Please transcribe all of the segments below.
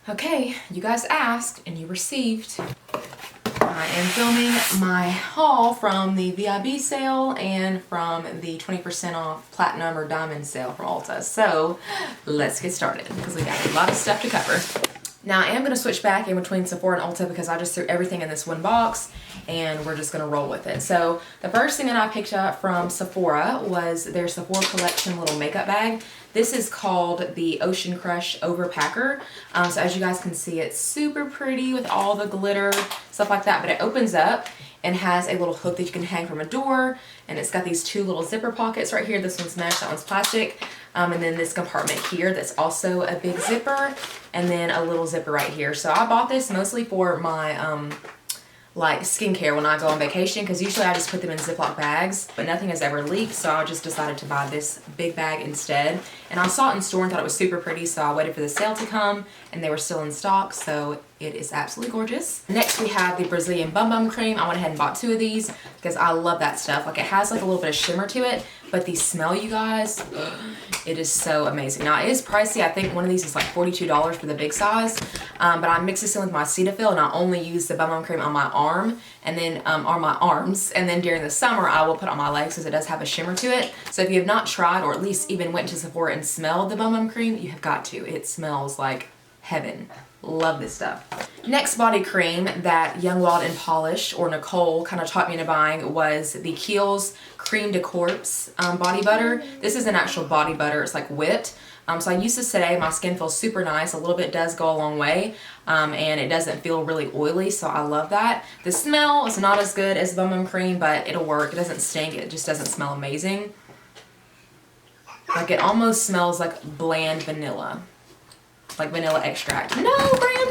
Okay, you guys asked and you received. I am filming my haul from the VIB sale and from the 20% off platinum or diamond sale from Ulta. So let's get started because we got a lot of stuff to cover. Now I am going to switch back in between Sephora and Ulta because I just threw everything in this one box and we're just going to roll with it. So the first thing that I picked up from Sephora was their Sephora Collection little makeup bag. This is called the Ocean Crush Overpacker. So as you guys can see, it's super pretty with all the glitter, stuff like that, but it opens up and has a little hook that you can hang from a door, and it's got these two little zipper pockets right here. This one's mesh, that one's plastic, and then this compartment here that's also a big zipper, and then a little zipper right here. So I bought this mostly for my like skincare when I go on vacation, because usually I just put them in Ziploc bags, but nothing has ever leaked, so I just decided to buy this big bag instead. And I saw it in store and thought it was super pretty, so I waited for the sale to come and they were still in stock, so it is absolutely gorgeous. Next we have the Brazilian Bum Bum Cream. I went ahead and bought 2 of these because I love that stuff. Like, it has like a little bit of shimmer to it, but the smell, you guys, it is so amazing. Now it is pricey. I think one of these is like $42 for the big size, but I mix this in with my Cetaphil and I only use the Bum Bum Cream on my arm and then on my arms, and then during the summer I will put on my legs because it does have a shimmer to it. So if you have not tried, or at least even went to Sephora and smelled the Bum Bum Cream, you have got to. It smells like heaven. Love this stuff. Next body cream that Young, Wild and Polished, or Nicole, kind of taught me into buying was the Kiehl's Cream de Corpse body butter. This is an actual body butter. It's like whipped. So I use this today. My skin feels super nice. A little bit does go a long way, and it doesn't feel really oily, so I love that. The smell is not as good as Bum Bum Cream, but it'll work. It doesn't stink. It just doesn't smell amazing. Like, it almost smells like bland vanilla. Like vanilla extract. No, Graham!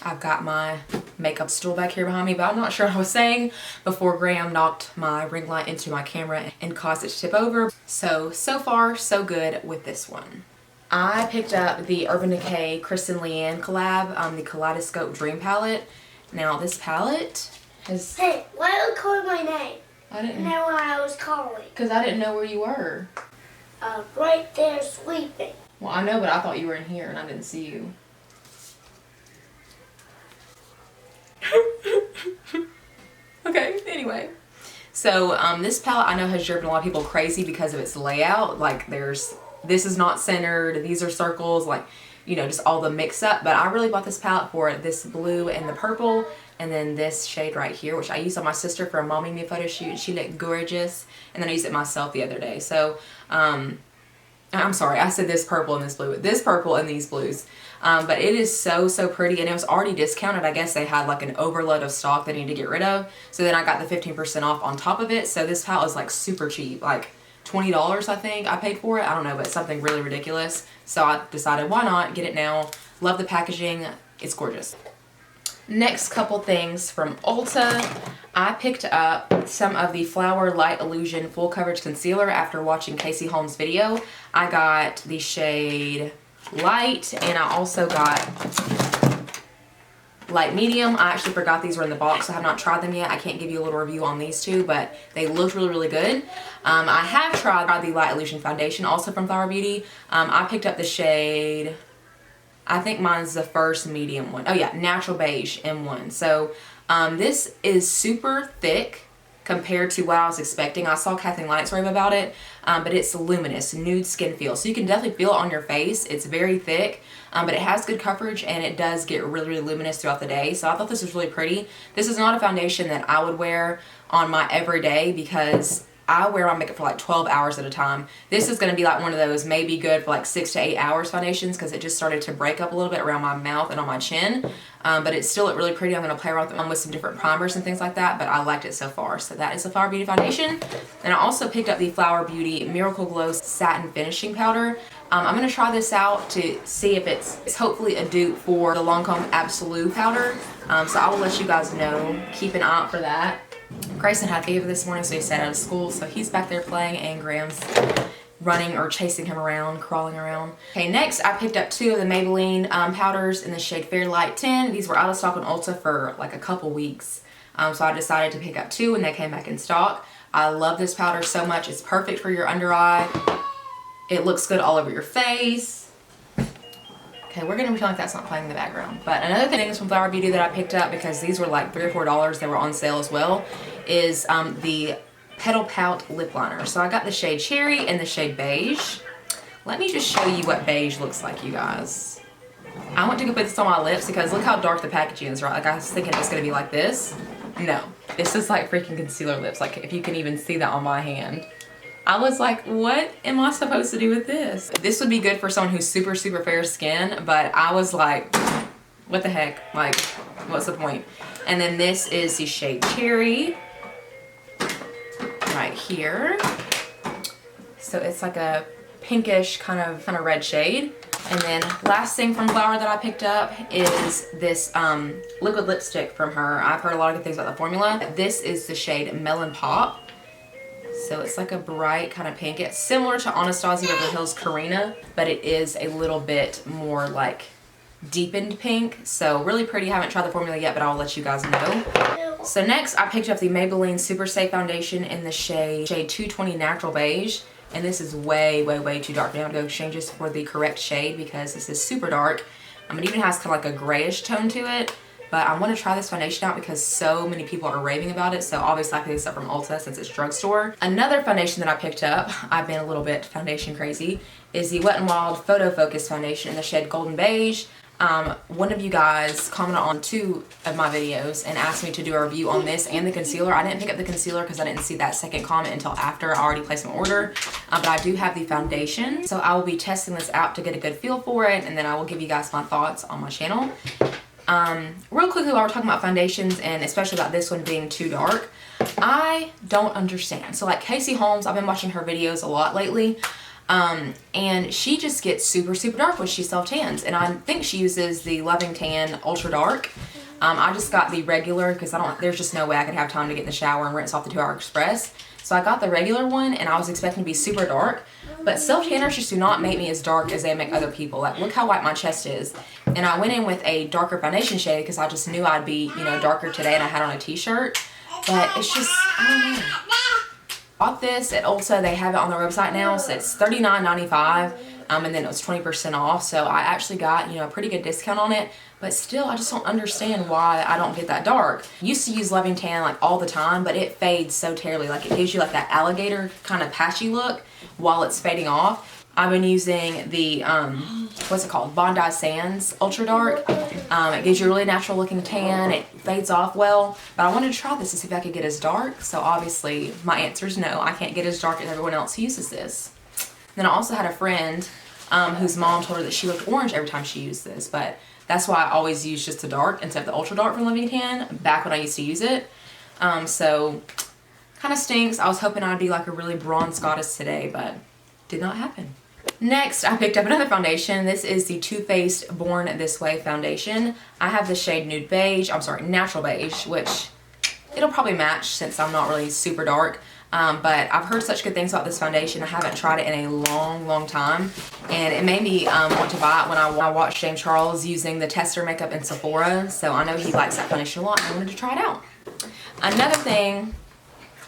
I've got my makeup stool back here behind me, but I'm not sure what I was saying before Graham knocked my ring light into my camera and caused it to tip over. So far, so good with this one. I picked up the Urban Decay Kristen Leanne collab, the Kaleidoscope Dream Palette. Now, this palette has... Hey, why are you calling my name? I didn't know why I was calling. Because I didn't know where you were. Right there sleeping. Well, I know, but I thought you were in here and I didn't see you. Okay, anyway. So, this palette I know has driven a lot of people crazy because of its layout. Like, this is not centered, these are circles, like, you know, just all the mix up. But I really bought this palette for this blue and the purple, and then this shade right here, which I used on my sister for a mommy me photo shoot. She looked gorgeous, and then I used it myself the other day. So, I'm sorry, I said this purple and this blue. This purple and these blues. But it is so pretty, and it was already discounted. I guess they had like an overload of stock they need to get rid of. So then I got the 15% off on top of it. So this palette is like super cheap, like $20 I think I paid for it. I don't know, but something really ridiculous. So I decided, why not get it now? Love the packaging. It's gorgeous. Next couple things from Ulta. I picked up some of the Flower Light Illusion Full Coverage Concealer after watching Casey Holmes' video. I got the shade Light, and I also got Light Medium. I actually forgot these were in the box, so I have not tried them yet. I can't give you a little review on these two, but they look really good. I have tried the Light Illusion Foundation, also from Flower Beauty. I picked up the shade... I think mine's the first medium one. Oh yeah, Natural Beige M1. So this is super thick compared to what I was expecting. I saw Kathleen Light's rave about it, but it's luminous, nude skin feel. So you can definitely feel it on your face. It's very thick, but it has good coverage, and it does get really luminous throughout the day. So I thought this was really pretty. This is not a foundation that I would wear on my everyday because I wear my makeup for like 12 hours at a time. This is going to be like one of those maybe good for like 6 to 8 hours foundations because it just started to break up a little bit around my mouth and on my chin. But it's still really pretty. I'm going to play around with some different primers and things like that, but I liked it so far. So that is the Flower Beauty foundation. And I also picked up the Flower Beauty Miracle Glow Satin Finishing Powder. I'm going to try this out to see if it's hopefully a dupe for the Lancome Absolute powder. So I will let you guys know. Keep an eye out for that. Grayson had fever this morning, so he sat out of school, so he's back there playing, and Graham's running or chasing him around, crawling around. Okay, next I picked up 2 of the Maybelline powders in the shade Fair Light 10. These were out of stock on Ulta for like a couple weeks, so I decided to pick up 2 and they came back in stock. I love this powder so much. It's perfect for your under eye. It looks good all over your face. Okay, we're gonna pretend like that's not playing in the background. But another thing is from Flower Beauty that I picked up, because these were like $3 or $4, they were on sale as well, is the Petal Pout lip liner. So I got the shade Cherry and the shade Beige. Let me just show you what beige looks like, you guys. I went to go put this on my lips because look how dark the packaging is, right? Like I was thinking it was gonna be like this. No, this is like freaking concealer lips. Like if you can even see that on my hand. I was like, what am I supposed to do with this? This would be good for someone who's super, super fair skin, but I was like, what the heck? Like, what's the point? And then this is the shade Cherry right here. So it's like a pinkish kind of red shade. And then last thing from Flower that I picked up is this liquid lipstick from her. I've heard a lot of good things about the formula. This is the shade Melon Pop. So it's like a bright kind of pink. It's similar to Anastasia Beverly Hills Karina, but it is a little bit more like deepened pink. So really pretty. I haven't tried the formula yet, but I'll let you guys know. So next I picked up the Maybelline Super Stay Foundation in the shade 220 Natural Beige. And this is way, way, way too dark. Now I'm going to go exchange this for the correct shade because this is super dark. It even has kind of like a grayish tone to it. But I want to try this foundation out because so many people are raving about it. So obviously I picked this up from Ulta since it's drugstore. Another foundation that I picked up, I've been a little bit foundation crazy, is the Wet n Wild Photo Focus Foundation in the shade Golden Beige. One of you guys commented on 2 of my videos and asked me to do a review on this and the concealer. I didn't pick up the concealer because I didn't see that second comment until after I already placed my order. But I do have the foundation. So I will be testing this out to get a good feel for it, and then I will give you guys my thoughts on my channel. Real quickly while we're talking about foundations, and especially about this one being too dark, I don't understand. So like Casey Holmes, I've been watching her videos a lot lately. And she just gets super, super dark when she self-tans. And I think she uses the Loving Tan Ultra Dark. I just got the regular because there's just no way I could have time to get in the shower and rinse off the 2-Hour Express. So I got the regular one and I was expecting to be super dark. But self-tanners just do not make me as dark as they make other people. Like, look how white my chest is. And I went in with a darker foundation shade because I just knew I'd be, you know, darker today, and I had on a t-shirt. But it's just, I don't know. Bought this at Ulta. They have it on their website now, so it's $39.95, and then it was 20% off. So I actually got, you know, a pretty good discount on it. But still, I just don't understand why I don't get that dark. Used to use Loving Tan like all the time, but it fades so terribly. Like it gives you like that alligator kind of patchy look while it's fading off. I've been using the what's it called, Bondi Sands Ultra Dark. It gives you a really natural looking tan. It fades off well, but I wanted to try this to see if I could get as dark. So obviously my answer is no, I can't get as dark as everyone else who uses this. Then I also had a friend whose mom told her that she looked orange every time she used this, but that's why I always use just the dark instead of the Ultra Dark from Living Tan back when I used to use it. So kind of stinks. I was hoping I'd be like a really bronze goddess today, but did not happen. Next, I picked up another foundation. This is the Too Faced Born This Way foundation. I have the shade Nude Beige, Natural Beige, which it'll probably match since I'm not really super dark. But I've heard such good things about this foundation. I haven't tried it in a long, long time. And it made me want to buy it when I watched James Charles using the tester makeup in Sephora. So I know he likes that foundation a lot, and I wanted to try it out. Another thing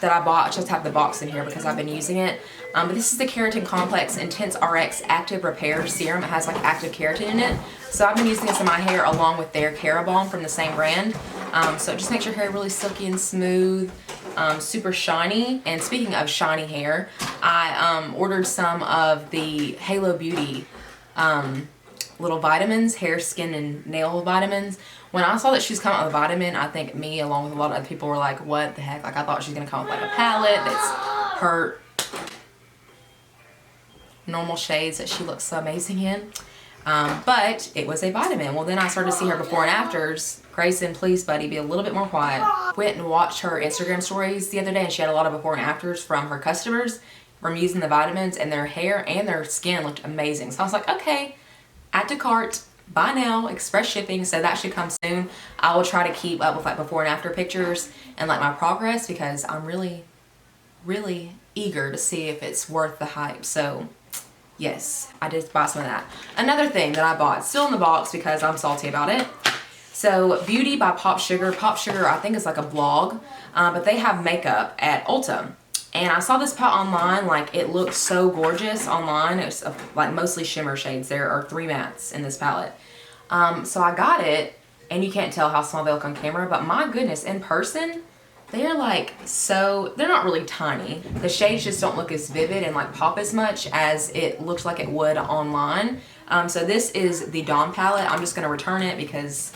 that I bought, I just have the box in here because I've been using it. But this is the Keratin Complex Intense RX Active Repair Serum. It has like active keratin in it. So I've been using this in my hair along with their Kera Balm from the same brand. So it just makes your hair really silky and smooth, super shiny. And speaking of shiny hair, I ordered some of the Halo Beauty little vitamins, hair, skin, and nail vitamins. When I saw that she's coming out with a vitamin, I think me along with a lot of other people were like, what the heck? Like I thought she was gonna come with like a palette that's her normal shades that she looks so amazing in. But it was a vitamin. Well, then I started to see her before and afters. Grayson, please buddy, be a little bit more quiet. Went and watched her Instagram stories the other day, and she had a lot of before and afters from her customers from using the vitamins, and their hair and their skin looked amazing. So I was like, okay, add to cart, buy now, express shipping, so that should come soon. I will try to keep up with like before and after pictures and like my progress because I'm really, really eager to see if it's worth the hype. So yes, I did buy some of that. Another thing that I bought, still in the box because I'm salty about it. So Beauty by Pop Sugar. Pop Sugar I think is like a blog, but they have makeup at Ulta. And I saw this palette online, like it looked so gorgeous online. It's like mostly shimmer shades. There are 3 mattes in this palette. So I got it, and you can't tell how small they look on camera, but my goodness, in person, they are like they're not really tiny. The shades just don't look as vivid and like pop as much as it looked like it would online. So this is the Dawn palette. I'm just gonna return it because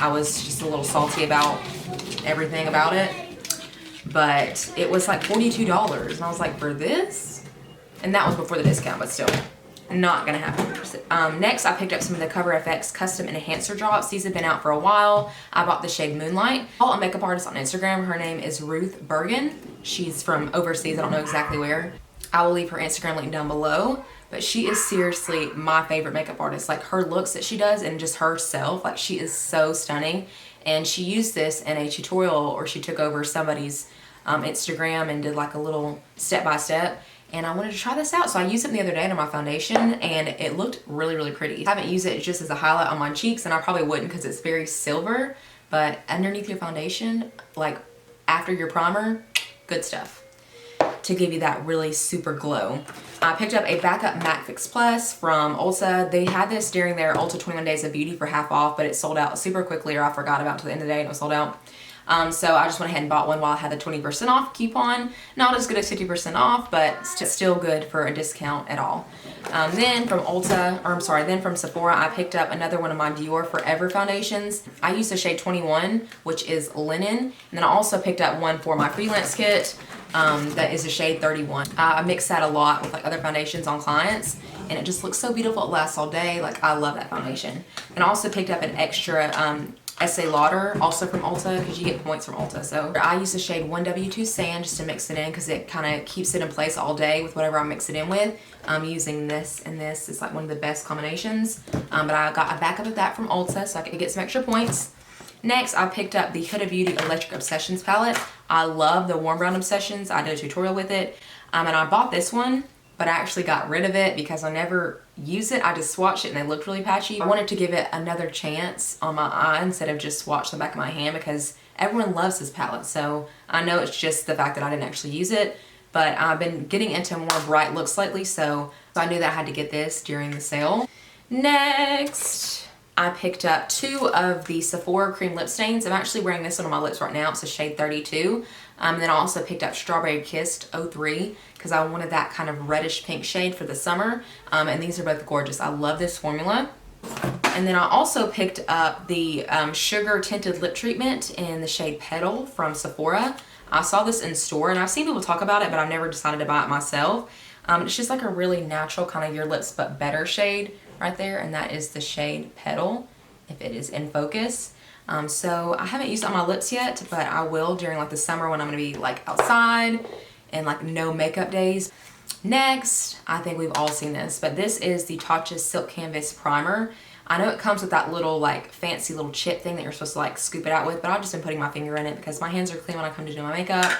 I was just a little salty about everything about it. But it was like $42, and I was like, for this? And that was before the discount, but still. Not gonna happen. Next, I picked up some of the Cover FX custom enhancer drops. These have been out for a while. I bought the shade Moonlight. Follow a makeup artist on Instagram. Her name is Ruth Bergen. She's from overseas. I don't know exactly where. I will leave her Instagram link down below. But she is seriously my favorite makeup artist. Like her looks that she does and just herself, like she is so stunning. And she used this in a tutorial, or she took over somebody's Instagram and did like a little step-by-step. And I wanted to try this out, so I used it the other day under my foundation, and it looked really, really pretty. I haven't used it just as a highlight on my cheeks, and I probably wouldn't because it's very silver, but underneath your foundation, like after your primer, good stuff to give you that really super glow. I picked up a backup Matte Fix Plus from Ulta. They had this during their Ulta 21 Days of Beauty for half off, but it sold out super quickly, or I forgot about it till the end of the day and it was sold out. So I just went ahead and bought one while I had the 20% off coupon. Not as good as 50% off, but still good for a discount at all. Then from Sephora, I picked up another one of my Dior Forever foundations. I used the shade 21, which is Linen. And then I also picked up one for my freelance kit that is a shade 31. I mix that a lot with like other foundations on clients, and it just looks so beautiful. It lasts all day. Like, I love that foundation. And I also picked up an extra Estee Lauder, also from Ulta, because you get points from Ulta. So I use the shade 1W2 Sand just to mix it in, because it kind of keeps it in place all day with whatever I mix it in with. I'm using this and this. It's like one of the best combinations. But I got a backup of that from Ulta, so I could get some extra points. Next, I picked up the Huda Beauty Electric Obsessions palette. I love the Warm Brown Obsessions. I did a tutorial with it. And I bought this one, but I actually got rid of it because I never use it. I just swatched it and they looked really patchy. I wanted to give it another chance on my eye instead of just swatch the back of my hand, because everyone loves this palette. So I know it's just the fact that I didn't actually use it, but I've been getting into more bright looks lately, so I knew that I had to get this during the sale. Next, I picked up 2 of the Sephora cream lip stains. I'm actually wearing this one on my lips right now. It's a shade 32. And then I also picked up Strawberry Kissed 03 because I wanted that kind of reddish pink shade for the summer. And these are both gorgeous. I love this formula. And then I also picked up the Sugar Tinted Lip Treatment in the shade Petal from Sephora. I saw this in store, and I've seen people talk about it, but I've never decided to buy it myself. It's just like a really natural kind of Your Lips But Better shade right there, and that is the shade Petal, if it is in focus. So I haven't used it on my lips yet, but I will during like the summer when I'm gonna be like outside and like no makeup days. Next, I think we've all seen this, but this is the Tatcha Silk Canvas Primer. I know it comes with that little like fancy little chip thing that you're supposed to like scoop it out with, but I've just been putting my finger in it because my hands are clean when I come to do my makeup,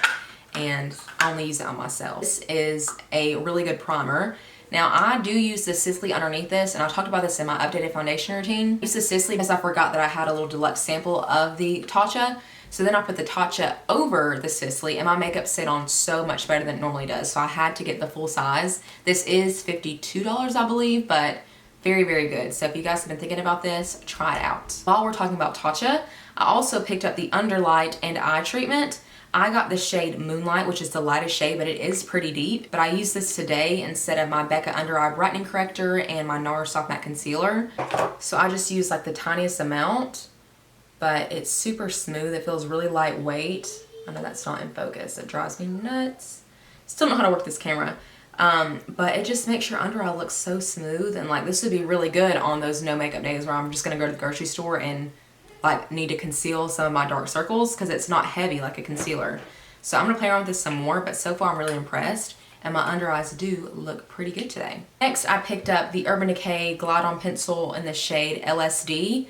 and I only use it on myself. This is a really good primer. Now, I do use the Sisley underneath this, and I talked about this in my updated foundation routine. I use the Sisley because I forgot that I had a little deluxe sample of the Tatcha. So then I put the Tatcha over the Sisley, and my makeup stayed on so much better than it normally does. So I had to get the full size. This is $52, I believe, but very, very good. So if you guys have been thinking about this, try it out. While we're talking about Tatcha, I also picked up the Underlight and Eye Treatment. I got the shade Moonlight, which is the lightest shade, but it is pretty deep. But I used this today instead of my Becca Under Eye Brightening Corrector and my NARS Soft Matte Concealer. So I just used like the tiniest amount, but it's super smooth. It feels really lightweight. I know that's not in focus. It drives me nuts. Still know how to work this camera. But it just makes your under eye look so smooth, and like this would be really good on those no makeup days where I'm just gonna go to the grocery store and like need to conceal some of my dark circles because it's not heavy like a concealer. So I'm gonna play around with this some more, but so far I'm really impressed, and my under eyes do look pretty good today. Next, I picked up the Urban Decay Glide On Pencil in the shade LSD.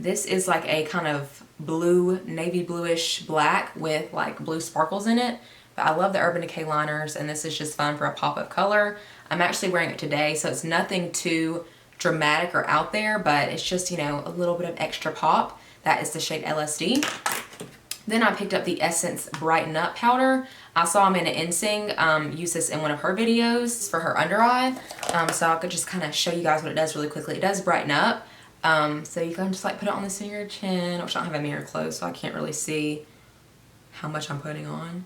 This is like a kind of blue, navy bluish black with like blue sparkles in it. But I love the Urban Decay liners, and this is just fun for a pop of color. I'm actually wearing it today, so it's nothing too dramatic or out there, but it's just, you know, a little bit of extra pop. That is the shade LSD. Then I picked up the Essence Brighten Up powder. I saw Amanda Ensing use this in one of her videos for her under eye. So I could just kind of show you guys what it does really quickly. It does brighten up. So you can just like put it on the center of your chin, which I don't have a mirror closed, so I can't really see how much I'm putting on.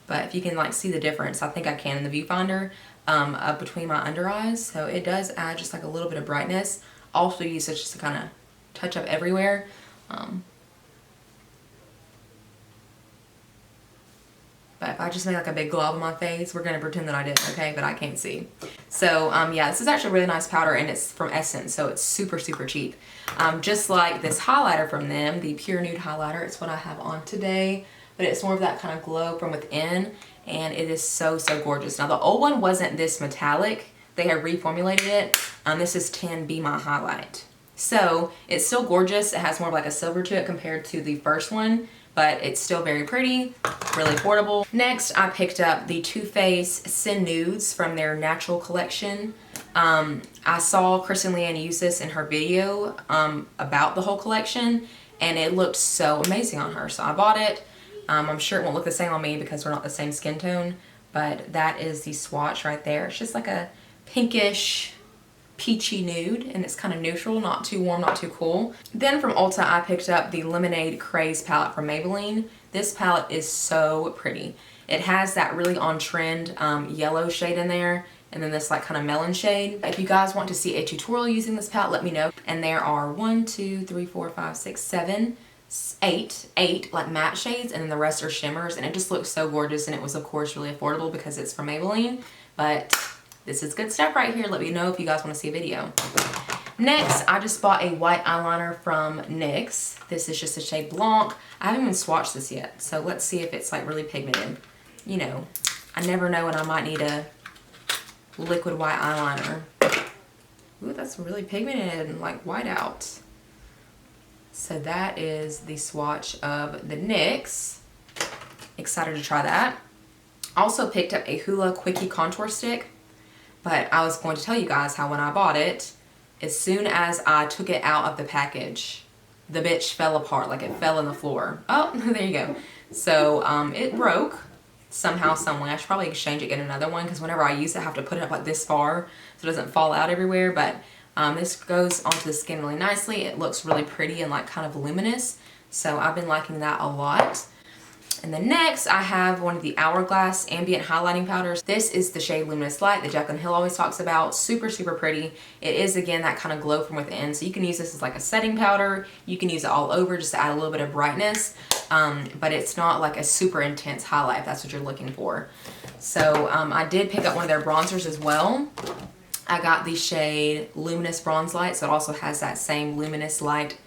But if you can like see the difference, I think I can in the viewfinder up between my under eyes. So it does add just like a little bit of brightness. Also use it just to kind of touch up everywhere. But if I just make like a big glob on my face, we're gonna pretend that I did, okay? But I can't see. So yeah, this is actually a really nice powder, and it's from Essence, so it's super, super cheap. Just like this highlighter from them, the Pure Nude highlighter, it's what I have on today, but it's more of that kind of glow from within, and it is so, so gorgeous. Now the old one wasn't this metallic. They have reformulated it. This is 10 Be My Highlight. So it's still gorgeous. It has more of like a silver to it compared to the first one, but it's still very pretty, really affordable. Next, I picked up the Too Faced Sin Nudes from their Natural collection. I saw Kristen Leanne use this in her video about the whole collection, and it looked so amazing on her, so I bought it. I'm sure it won't look the same on me because we're not the same skin tone, but that is the swatch right there. It's just like a pinkish, peachy nude, and it's kind of neutral, not too warm, not too cool. Then from Ulta, I picked up the Lemonade Craze palette from Maybelline. This palette is so pretty. It has that really on-trend yellow shade in there, and then this like kind of melon shade. If you guys want to see a tutorial using this palette, let me know. And there are 1, 2, 3, 4, 5, 6, 7, 8 like matte shades, and then the rest are shimmers, and it just looks so gorgeous, and it was of course really affordable because it's from Maybelline, but this is good stuff right here. Let me know if you guys want to see a video. Next, I just bought a white eyeliner from NYX. This is just a shade Blanc. I haven't even swatched this yet, so let's see if it's like really pigmented. You know, I never know when I might need a liquid white eyeliner. Ooh, that's really pigmented and like white out. So that is the swatch of the NYX. Excited to try that. Also picked up a Hoola Quickie Contour Stick. But I was going to tell you guys how when I bought it, as soon as I took it out of the package, the bitch fell apart, like it fell on the floor. Oh, there you go. So it broke somehow, some way. I should probably exchange it, get another one, because whenever I use it, I have to put it up like this far so it doesn't fall out everywhere. But this goes onto the skin really nicely. It looks really pretty and like kind of luminous. So I've been liking that a lot. And then next, I have one of the Hourglass Ambient Highlighting Powders. This is the shade Luminous Light that Jaclyn Hill always talks about. Super, super pretty. It is, again, that kind of glow from within. So you can use this as like a setting powder. You can use it all over just to add a little bit of brightness. But it's not like a super intense highlight if that's what you're looking for. So I did pick up one of their bronzers as well. I got the shade Luminous Bronze Light. So it also has that same Luminous Light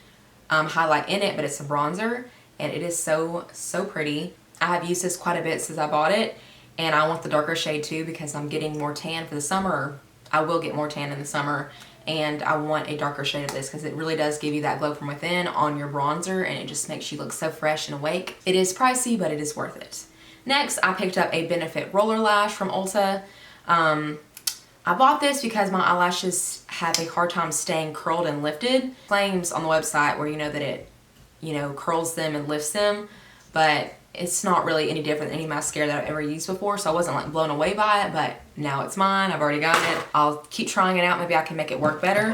highlight in it, but it's a bronzer. And it is so, so pretty. I have used this quite a bit since I bought it, and I want the darker shade too because I'm getting more tan for the summer. I will get more tan in the summer, and I want a darker shade of this because it really does give you that glow from within on your bronzer, and it just makes you look so fresh and awake. It is pricey, but it is worth it. Next, I picked up a Benefit Roller Lash from Ulta. I bought this because my eyelashes have a hard time staying curled and lifted. Claims on the website where you know that it curls them and lifts them, but it's not really any different than any mascara that I've ever used before, so I wasn't like blown away by it, but now it's mine. I've already got it. I'll keep trying it out. Maybe I can make it work better.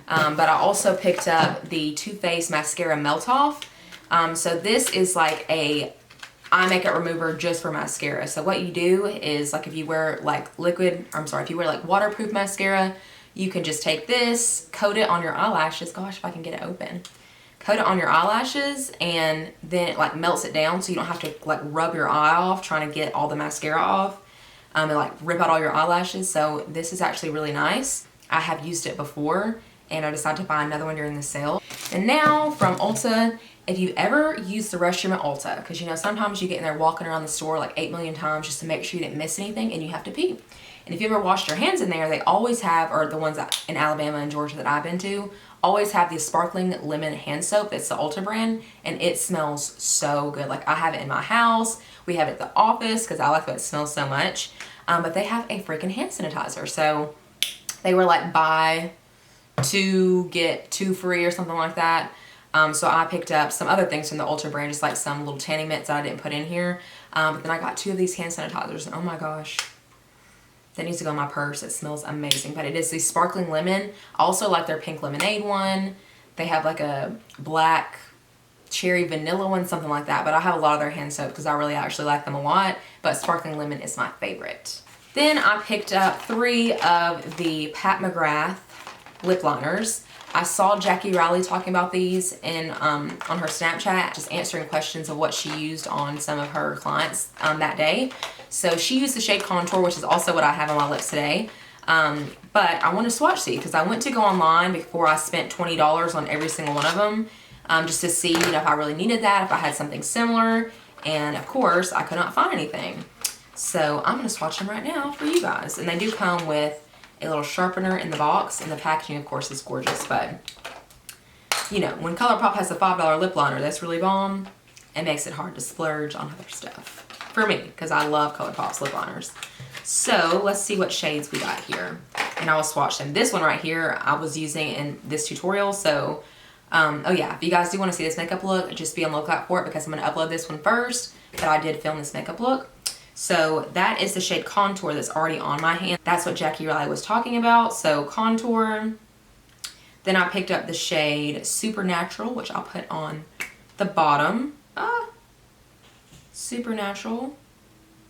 But I also picked up the Too Faced Mascara Melt Off. So this is like a eye makeup remover just for mascara. So what you do is like if you wear like if you wear like waterproof mascara, you can just take this, coat it on your eyelashes. Gosh, if I can get it open. Coat it on your eyelashes, and then it like melts it down so you don't have to like rub your eye off trying to get all the mascara off and like rip out all your eyelashes. So this is actually really nice. I have used it before, and I decided to buy another one during the sale. And now from Ulta, if you've ever used the restroom at Ulta, because sometimes you get in there walking around the store like 8 million times just to make sure you didn't miss anything and you have to pee. And if you ever washed your hands in there, they always have, or the ones in Alabama and Georgia that I've been to, always have the sparkling lemon hand soap. That's the Ulta brand, and it smells so good. Like I have it in my house, we have it at the office because I like that it smells so much. But they have a freaking hand sanitizer. So they were like buy 2 get 2 free or something like that. So I picked up some other things from the Ulta brand, just like some little tanning mitts that I didn't put in here. But then I got 2 of these hand sanitizers. Oh my gosh. That needs to go in my purse. It smells amazing. But it is the sparkling lemon. I also like their pink lemonade one. They have like a black cherry vanilla one, something like that. But I have a lot of their hand soap because I really actually like them a lot. But sparkling lemon is my favorite. Then I picked up 3 of the Pat McGrath lip liners. I saw Jackie Riley talking about these in on her Snapchat, just answering questions of what she used on some of her clients that day. So she used the shade Contour, which is also what I have on my lips today. But I want to swatch these because I went to go online before I spent $20 on every single one of them, just to see, you know, if I really needed that, if I had something similar. And of course, I could not find anything. So I'm going to swatch them right now for you guys. And they do come with a little sharpener in the box, and the packaging, of course, is gorgeous. But, you know, when ColourPop has a $5 lip liner that's really bomb, it makes it hard to splurge on other stuff. For me, because I love ColourPop's lip liners. So let's see what shades we got here. And I will swatch them. This one right here I was using in this tutorial. So, oh yeah, if you guys do want to see this makeup look, just be on the lookout for it because I'm going to upload this one first. But I did film this makeup look. So that is the shade Contour that's already on my hand. That's what Jackie Riley was talking about. So Contour. Then I picked up the shade Supernatural, which I'll put on the bottom. Supernatural.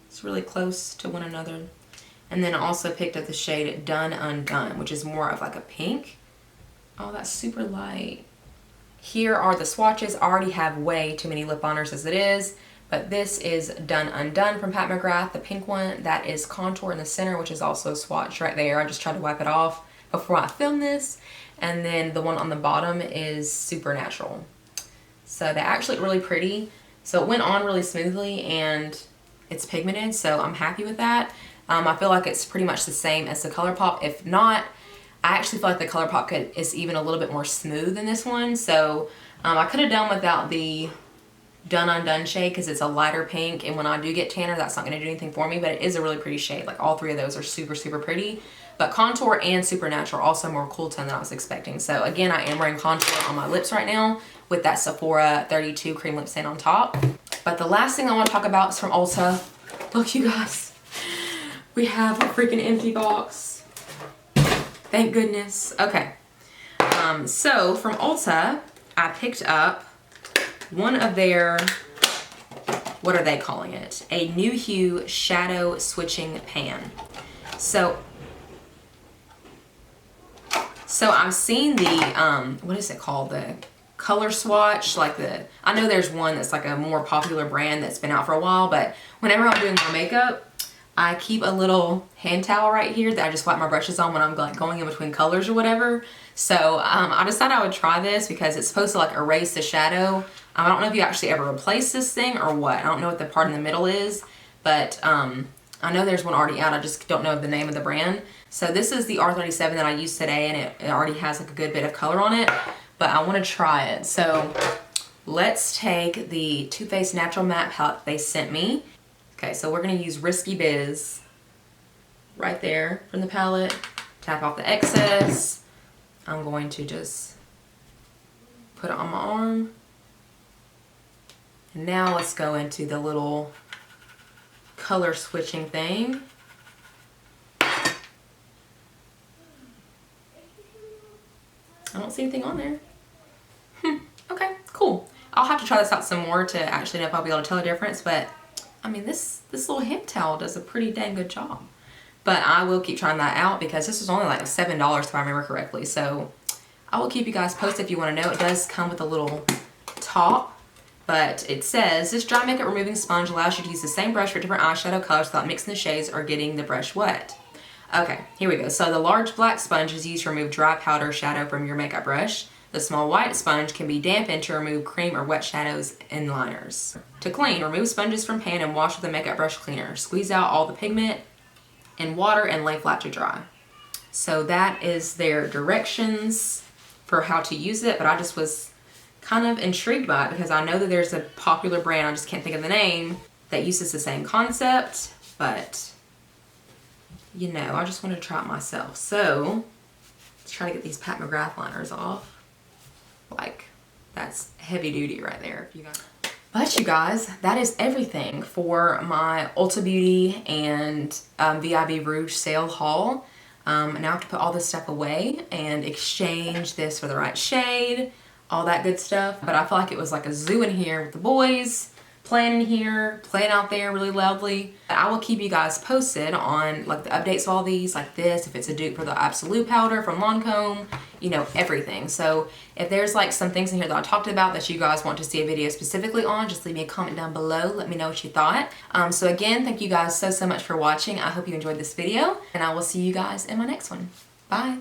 It's really close to one another. And then I also picked up the shade Done Undone, which is more of like a pink. Oh, that's super light. Here are the swatches. I already have way too many lip liners as it is. But this is Done Undone from Pat McGrath, the pink one. That is Contour in the center, which is also swatched right there. I just tried to wipe it off before I filmed this. And then the one on the bottom is Supernatural. So they actually look really pretty. So it went on really smoothly and it's pigmented, so I'm happy with that. I feel like it's pretty much the same as the ColourPop. If not, I actually feel like the ColourPop is even a little bit more smooth than this one. So I could have done without the Done Undone shade because it's a lighter pink, and when I do get tanner, that's not going to do anything for me, but it is a really pretty shade. Like all 3 of those are super, super pretty. But Contour and Supernatural are also more cool tone than I was expecting. So again, I am wearing Contour on my lips right now with that Sephora 32 cream lip stain on top. But the last thing I want to talk about is from Ulta. Look, you guys. We have a freaking empty box. Thank goodness. Okay. So from Ulta, I picked up one of their, what are they calling it? A New Hue Shadow Switching Pan. So I've seen the, what is it called? The color swatch, like I know there's one that's like a more popular brand that's been out for a while, but whenever I'm doing my makeup, I keep a little hand towel right here that I just wipe my brushes on when I'm like going in between colors or whatever. So I decided I would try this because it's supposed to like erase the shadow. I don't know if you actually ever replace this thing or what. I don't know what the part in the middle is, but I know there's one already out. I just don't know the name of the brand. So this is the R37 that I used today, and it already has like a good bit of color on it, but I want to try it. So let's take the Too Faced Natural Matte Palette they sent me. Okay, so we're going to use Risky Biz right there from the palette. Tap off the excess. I'm going to just put it on my arm. And now let's go into the little color switching thing. I don't see anything on there. Okay, cool. I'll have to try this out some more to actually know if I'll be able to tell the difference, but I mean, this little hand towel does a pretty dang good job. But I will keep trying that out because this was only like $7 if I remember correctly. So I will keep you guys posted if you want to know. It does come with a little top, but it says, this dry makeup removing sponge allows you to use the same brush for different eyeshadow colors without mixing the shades or getting the brush wet. Okay, here we go. So the large black sponge is used to remove dry powder shadow from your makeup brush. The small white sponge can be dampened to remove cream or wet shadows and liners. To clean, remove sponges from pan and wash with a makeup brush cleaner. Squeeze out all the pigment and water and lay flat to dry. So that is their directions for how to use it, but I just was kind of intrigued by it because I know that there's a popular brand, I just can't think of the name, that uses the same concept, but you know, I just wanted to try it myself. So let's try to get these Pat McGrath liners off. Like That's heavy duty right there. If you guys. But you guys, that is everything for my Ulta Beauty and VIB Rouge sale haul. Now I have to put all this stuff away and exchange this for the right shade, all that good stuff. But I feel like it was like a zoo in here with the boys, playing in here, playing out there really loudly. I will keep you guys posted on like the updates of all these, like this, if it's a dupe for the Absolute powder from Lancome, you know, everything. So if there's like some things in here that I talked about that you guys want to see a video specifically on, just leave me a comment down below. Let me know what you thought. So again, thank you guys so much for watching. I hope you enjoyed this video, and I will see you guys in my next one. Bye.